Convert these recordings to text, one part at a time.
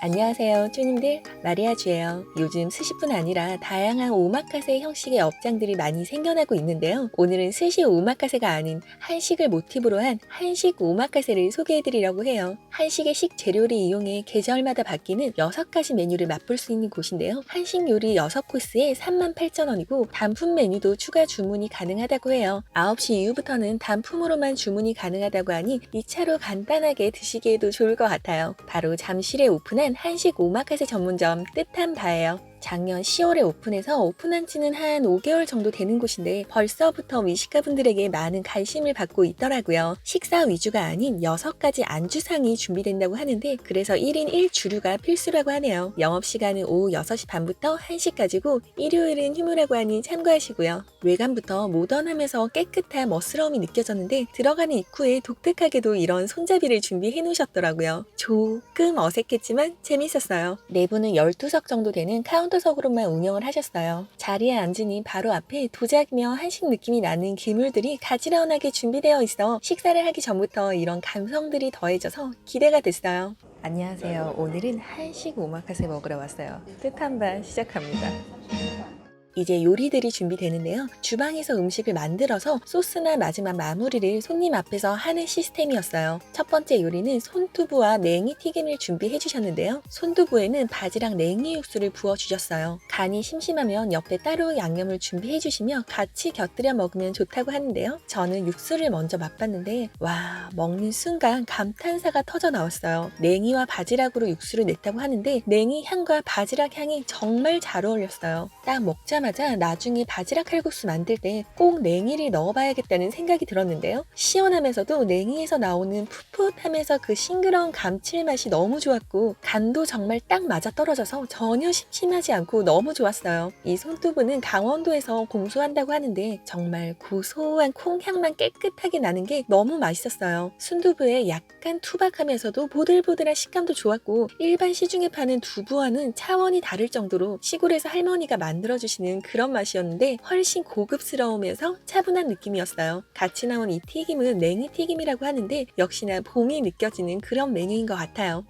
안녕하세요, 쭈님들. 마리아주예요. 요즘 스시뿐 아니라 다양한 오마카세 형식의 업장들이 많이 생겨나고 있는데요. 오늘은 스시 오마카세가 아닌 한식을 모티브로 한 한식 오마카세를 소개해드리려고 해요. 한식의 식재료를 이용해 계절마다 바뀌는 6가지 메뉴를 맛볼 수 있는 곳인데요. 한식 요리 6코스에 38,000원이고 단품 메뉴도 추가 주문이 가능하다고 해요. 9시 이후부터는 단품으로만 주문이 가능하다고 하니 2차로 간단하게 드시기에도 좋을 것 같아요. 바로 잠실에 오픈한 한식 오마카세 전문점 뜻한 바예요. 작년 10월에 오픈해서 오픈한 지는 한 5개월 정도 되는 곳인데 벌써부터 미식가분들에게 많은 관심을 받고 있더라고요. 식사 위주가 아닌 6가지 안주상이 준비된다고 하는데 그래서 1인 1주류가 필수라고 하네요. 영업시간은 오후 6시 반부터 1시까지고 일요일은 휴무라고 하니 참고하시고요. 외관부터 모던하면서 깨끗한 멋스러움이 느껴졌는데 들어가는 입구에 독특하게도 이런 손잡이를 준비해 놓으셨더라고요. 조금 어색했지만 재밌었어요. 내부는 12석 정도 되는 카운터석으로만 운영을 하셨어요. 자리에 앉으니 바로 앞에 도자기며 한식 느낌이 나는 기물들이 가지런하게 준비되어 있어 식사를 하기 전부터 이런 감성들이 더해져서 기대가 됐어요. 안녕하세요. 오늘은 한식 오마카세 먹으러 왔어요. 뜻한 바 시작합니다. 이제 요리들이 준비되는데요. 주방에서 음식을 만들어서 소스나 마지막 마무리를 손님 앞에서 하는 시스템이었어요. 첫 번째 요리는 손두부와 냉이 튀김을 준비해 주셨는데요. 손두부에는 바지락 냉이 육수를 부어 주셨어요. 간이 심심하면 옆에 따로 양념을 준비해 주시며 같이 곁들여 먹으면 좋다고 하는데요. 저는 육수를 먼저 맛봤는데 와, 먹는 순간 감탄사가 터져 나왔어요. 냉이와 바지락으로 육수를 냈다고 하는데 냉이 향과 바지락 향이 정말 잘 어울렸어요. 딱 먹자마자 나중에 바지락 칼국수 만들 때 꼭 냉이를 넣어봐야겠다는 생각이 들었는데요. 시원하면서도 냉이에서 나오는 풋풋하면서 그 싱그러운 감칠맛이 너무 좋았고 간도 정말 딱 맞아떨어져서 전혀 심심하지 않고 너무 좋았어요. 이 손두부는 강원도에서 공수한다고 하는데 정말 고소한 콩향만 깨끗하게 나는 게 너무 맛있었어요. 순두부에 약간 투박하면서도 보들보들한 식감도 좋았고 일반 시중에 파는 두부와는 차원이 다를 정도로 시골에서 할머니가 만들어주시는 그런 맛이었는데 훨씬 고급스러우면서 차분한 느낌이었어요. 같이 나온 이 튀김은 냉이 튀김이라고 하는데 역시나 봄이 느껴지는 그런 메뉴인 것 같아요.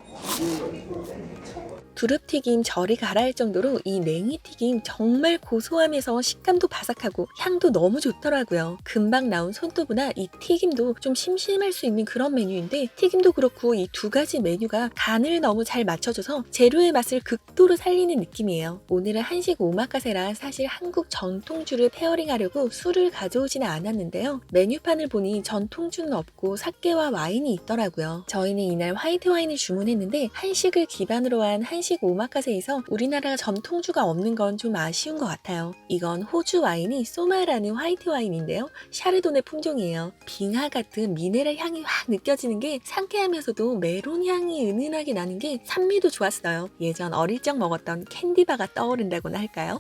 두릅튀김 저리 가라 할 정도로 이 냉이튀김 정말 고소하면서 식감도 바삭하고 향도 너무 좋더라고요. 금방 나온 손두부나 이 튀김도 좀 심심할 수 있는 그런 메뉴인데 튀김도 그렇고 이 2가지 메뉴가 간을 너무 잘 맞춰줘서 재료의 맛을 극도로 살리는 느낌이에요. 오늘은 한식 오마카세라 사실 한국 전통주를 페어링하려고 술을 가져오지는 않았는데요. 메뉴판을 보니 전통주는 없고 사케와 와인이 있더라고요. 저희는 이날 화이트 와인을 주문했는데 한식을 기반으로 한 한식 오마카세에서 우리나라 전통주가 없는 건 좀 아쉬운 것 같아요. 이건 호주 와인이 소마라는 화이트 와인인데요. 샤르도네 품종이에요. 빙하 같은 미네랄 향이 확 느껴지는 게 상쾌하면서도 메론 향이 은은하게 나는 게 산미도 좋았어요. 예전 어릴 적 먹었던 캔디바가 떠오른다고나 할까요?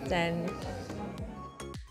짠!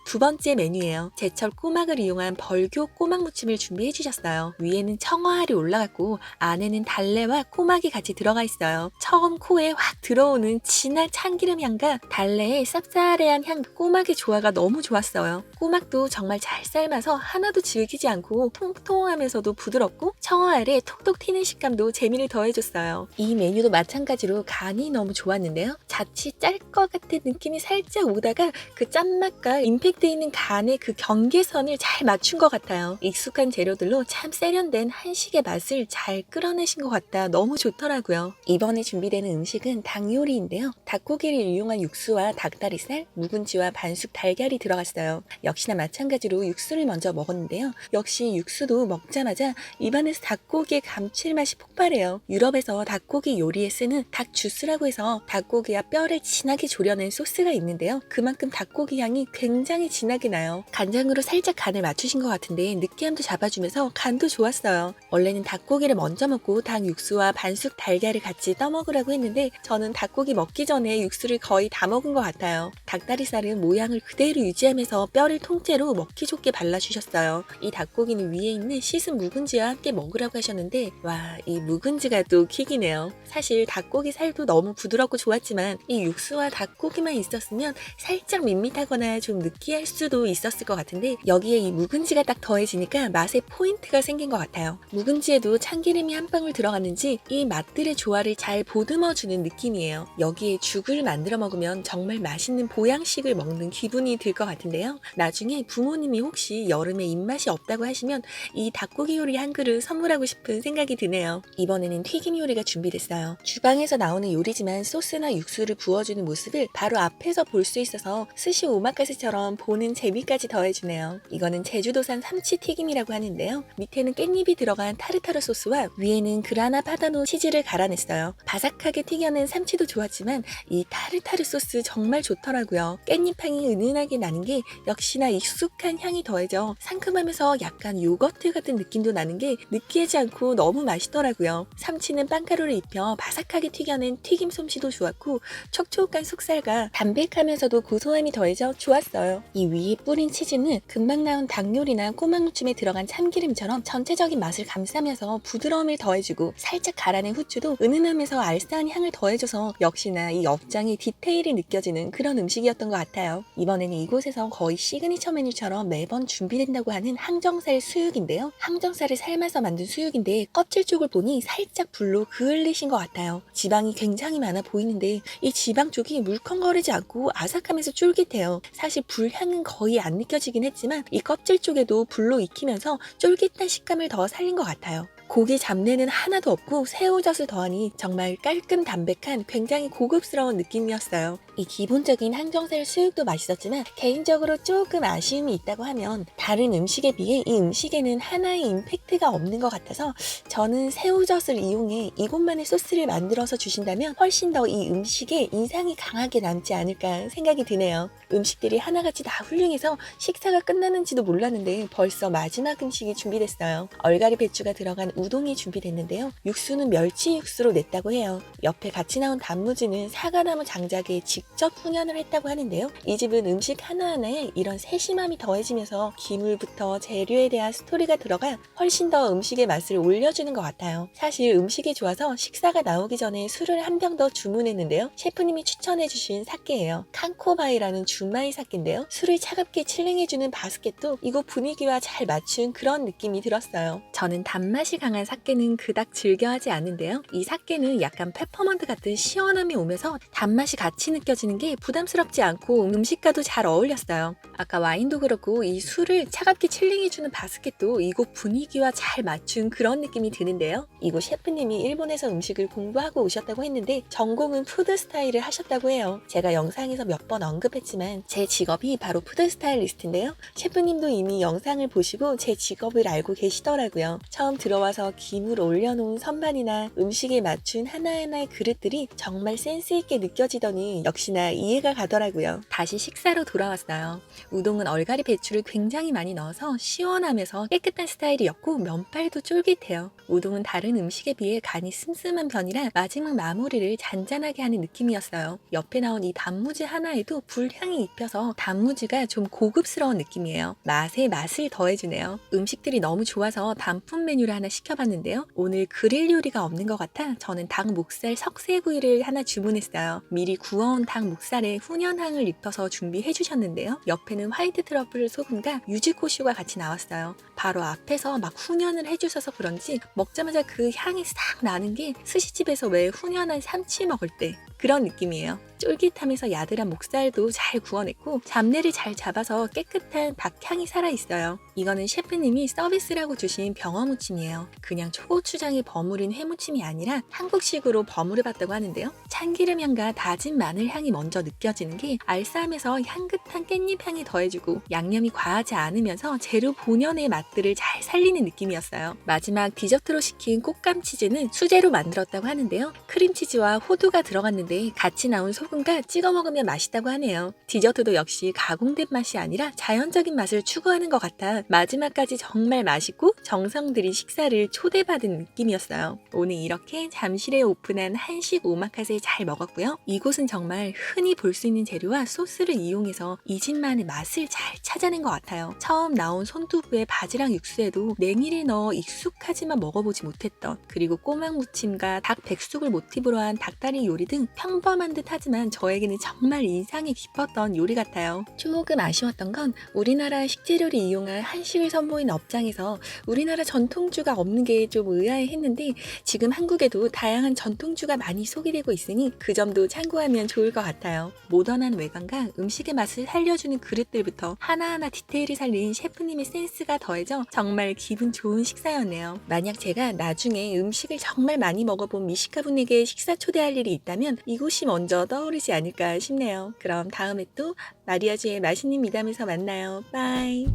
2번째 메뉴예요. 제철 꼬막을 이용한 벌교 꼬막 무침을 준비해 주셨어요. 위에는 청어알이 올라갔고 안에는 달래와 꼬막이 같이 들어가 있어요. 처음 코에 확 들어오는 진한 참기름 향과 달래의 쌉싸래한 향, 꼬막의 조화가 너무 좋았어요. 꼬막도 정말 잘 삶아서 하나도 질기지 않고 통통하면서도 부드럽고 청어알의 톡톡 튀는 식감도 재미를 더해줬어요. 이 메뉴도 마찬가지로 간이 너무 좋았는데요. 자칫 짤 것 같은 느낌이 살짝 오다가 그 짠맛과 임팩트 있는 간의 그 경계선을 잘 맞춘 것 같아요. 익숙한 재료들로 참 세련된 한식의 맛을 잘 끌어내신 것 같다. 너무 좋더라고요. 이번에 준비되는 음식은 닭 요리인데요. 닭고기를 이용한 육수와 닭다리살, 묵은지와 반숙 달걀이 들어갔어요. 역시나 마찬가지로 육수를 먼저 먹었는데요. 역시 육수도 먹자마자 입안에서 닭고기의 감칠맛이 폭발해요. 유럽에서 닭고기 요리에 쓰는 닭 주스라고 해서 닭고기와 뼈를 진하게 졸여낸 소스가 있는데요. 그만큼 닭고기 향이 굉장히 진하게 나요. 간장으로 살짝 간을 맞추신 것 같은데 느끼함도 잡아주면서 간도 좋았어요. 원래는 닭고기를 먼저 먹고 닭 육수와 반숙 달걀을 같이 떠먹으라고 했는데 저는 닭고기 먹기 전에 육수를 거의 다 먹은 것 같아요. 닭다리살은 모양을 그대로 유지하면서 뼈를 통째로 먹기 좋게 발라주셨어요. 이 닭고기는 위에 있는 씻은 묵은지와 함께 먹으라고 하셨는데 와, 이 묵은지가 또 킥이네요. 사실 닭고기 살도 너무 부드럽고 좋았지만 이 육수와 닭고기만 있었으면 살짝 밋밋하거나 좀 느끼한 느끼할 수도 있었을 것 같은데 여기에 이 묵은지가 딱 더해지니까 맛의 포인트가 생긴 것 같아요. 묵은지에도 참기름이 한 방울 들어갔는지 이 맛들의 조화를 잘 보듬어주는 느낌이에요. 여기에 죽을 만들어 먹으면 정말 맛있는 보양식을 먹는 기분이 들 것 같은데요. 나중에 부모님이 혹시 여름에 입맛이 없다고 하시면 이 닭고기 요리 한 그릇 선물하고 싶은 생각이 드네요. 이번에는 튀김 요리가 준비됐어요. 주방에서 나오는 요리지만 소스나 육수를 부어주는 모습을 바로 앞에서 볼 수 있어서 스시 오마카세처럼 보는 재미까지 더해주네요. 이거는 제주도산 삼치 튀김이라고 하는데요. 밑에는 깻잎이 들어간 타르타르 소스와 위에는 그라나 파다노 치즈를 갈아냈어요. 바삭하게 튀겨낸 삼치도 좋았지만 이 타르타르 소스 정말 좋더라고요. 깻잎 향이 은은하게 나는 게 역시나 익숙한 향이 더해져 상큼하면서 약간 요거트 같은 느낌도 나는 게 느끼하지 않고 너무 맛있더라고요. 삼치는 빵가루를 입혀 바삭하게 튀겨낸 튀김 솜씨도 좋았고 촉촉한 속살과 담백하면서도 고소함이 더해져 좋았어요. 이 위에 뿌린 치즈는 금방 나온 닭 요리나 꼬막 무침에 들어간 참기름처럼 전체적인 맛을 감싸면서 부드러움을 더해주고 살짝 갈아낸 후추도 은은하면서 알싸한 향을 더해줘서 역시나 이 업장의 디테일이 느껴지는 그런 음식이었던 것 같아요. 이번에는 이곳에서 거의 시그니처 메뉴처럼 매번 준비된다고 하는 항정살 수육인데요. 항정살을 삶아서 만든 수육인데 껍질 쪽을 보니 살짝 불로 그을리신 것 같아요. 지방이 굉장히 많아 보이는데 이 지방 쪽이 물컹거리지 않고 아삭하면서 쫄깃해요. 사실 불향은 거의 안 느껴지긴 했지만 이 껍질 쪽에도 불로 익히면서 쫄깃한 식감을 더 살린 것 같아요. 고기 잡내는 하나도 없고 새우젓을 더하니 정말 깔끔 담백한 굉장히 고급스러운 느낌이었어요. 이 기본적인 항정살 수육도 맛있었지만 개인적으로 조금 아쉬움이 있다고 하면 다른 음식에 비해 이 음식에는 하나의 임팩트가 없는 것 같아서 저는 새우젓을 이용해 이곳만의 소스를 만들어서 주신다면 훨씬 더 이 음식에 인상이 강하게 남지 않을까 생각이 드네요. 음식들이 하나같이 다 훌륭해서 식사가 끝나는지도 몰랐는데 벌써 마지막 음식이 준비됐어요. 얼갈이 배추가 들어간 우동이 준비됐는데요. 육수는 멸치 육수로 냈다고 해요. 옆에 같이 나온 단무지는 사과나무 장작에 직접 훈연을 했다고 하는데요. 이 집은 음식 하나하나에 이런 세심함이 더해지면서 기물부터 재료에 대한 스토리가 들어가 훨씬 더 음식의 맛을 올려주는 것 같아요. 사실 음식이 좋아서 식사가 나오기 전에 술을 한 병 더 주문했는데요. 셰프님이 추천해주신 사케예요. 칸코바이라는 준마이 사케인데요. 술을 차갑게 칠링해주는 바스켓도 이곳 분위기와 잘 맞춘 그런 느낌이 들었어요. 저는 단맛이 강한 사케는 그닥 즐겨하지 않는데요. 이 사케는 약간 페퍼먼트 같은 시원함이 오면서 단맛이 같이 느껴지는 게 부담스럽지 않고 음식과도 잘 어울렸어요. 아까 와인도 그렇고 이 술을 차갑게 칠링해주는 바스켓도 이곳 분위기와 잘 맞춘 그런 느낌이 드는데요. 이곳 셰프님이 일본에서 음식을 공부하고 오셨다고 했는데 전공은 푸드 스타일을 하셨다고 해요. 제가 영상에서 몇 번 언급했지만 제 직업이 바로 푸드 스타일리스트인데요. 셰프님도 이미 영상을 보시고 제 직업을 알고 계시더라고요. 처음 들어와서 김을 올려놓은 선반이나 음식에 맞춘 하나하나의 그릇들이 정말 센스있게 느껴지더니 역시나 이해가 가더라고요. 다시 식사로 돌아왔어요. 우동은 얼갈이 배추를 굉장히 많이 넣어서 시원하면서 깨끗한 스타일이었고 면발도 쫄깃해요. 우동은 다른 음식에 비해 간이 슴슴한 편이라 마지막 마무리를 잔잔하게 하는 느낌이었어요. 옆에 나온 이 단무지 하나에도 불향이 입혀서 단무지가 좀 고급스러운 느낌이에요. 맛에 맛을 더해주네요. 음식들이 너무 좋아서 단품 메뉴를 하나 시켜봤는데요. 오늘 그릴 요리가 없는 것 같아 저는 닭 목살 석쇠구이를 하나 주문했어요. 미리 구워온 닭 목살에 훈연향을 입혀서 준비해 주셨는데요. 옆에는 화이트 트러플 소금과 유즈코슈가 같이 나왔어요. 바로 앞에서 막 훈연을 해주셔서 그런지 먹자마자 그 향이 싹 나는 게 스시집에서 왜 훈연한 삼치 먹을 때 그런 느낌이에요. 쫄깃하면서 야들한 목살도 잘 구워냈고 잡내를 잘 잡아서 깨끗한 닭향이 살아있어요. 이거는 셰프님이 서비스라고 주신 병어무침이에요. 그냥 초고추장에 버무린 회무침이 아니라 한국식으로 버무려봤다고 하는데요. 참기름 향과 다진 마늘 향이 먼저 느껴지는 게 알싸하면서 향긋한 깻잎 향이 더해주고 양념이 과하지 않으면서 재료 본연의 맛들을 잘 살리는 느낌이었어요. 마지막 디저트로 시킨 꽃감 치즈는 수제로 만들었다고 하는데요. 크림치즈와 호두가 들어갔는데 같이 나온 소금과 찍어 먹으면 맛있다고 하네요. 디저트도 역시 가공된 맛이 아니라 자연적인 맛을 추구하는 것 같아 마지막까지 정말 맛있고 정성 들인 식사를 초대받은 느낌이었어요. 오늘 이렇게 잠실에 오픈한 한식 오마카세 잘 먹었고요. 이곳은 정말 흔히 볼 수 있는 재료와 소스를 이용해서 이 집만의 맛을 잘 찾아낸 것 같아요. 처음 나온 손두부에 바지락 육수에도 냉이를 넣어 익숙하지만 먹어보지 못했던 그리고 꼬막 무침과 닭 백숙을 모티브로 한 닭다리 요리 등 평범한 듯 하지만 저에게는 정말 인상이 깊었던 요리 같아요. 조금 아쉬웠던 건 우리나라 식재료를 이용한 한식을 선보이는 업장에서 우리나라 전통주가 없는 게 좀 의아해했는데 지금 한국에도 다양한 전통주가 많이 소개되고 있으니 그 점도 참고하면 좋을 것 같아요. 모던한 외관과 음식의 맛을 살려주는 그릇들부터 하나하나 디테일을 살린 셰프님의 센스가 더해져 정말 기분 좋은 식사였네요. 만약 제가 나중에 음식을 정말 많이 먹어본 미식가 분에게 식사 초대할 일이 있다면 이곳이 먼저 떠오르지 않을까 싶네요. 그럼 다음에 또 마리아주의 맛있는 미담에서 만나요. 빠이.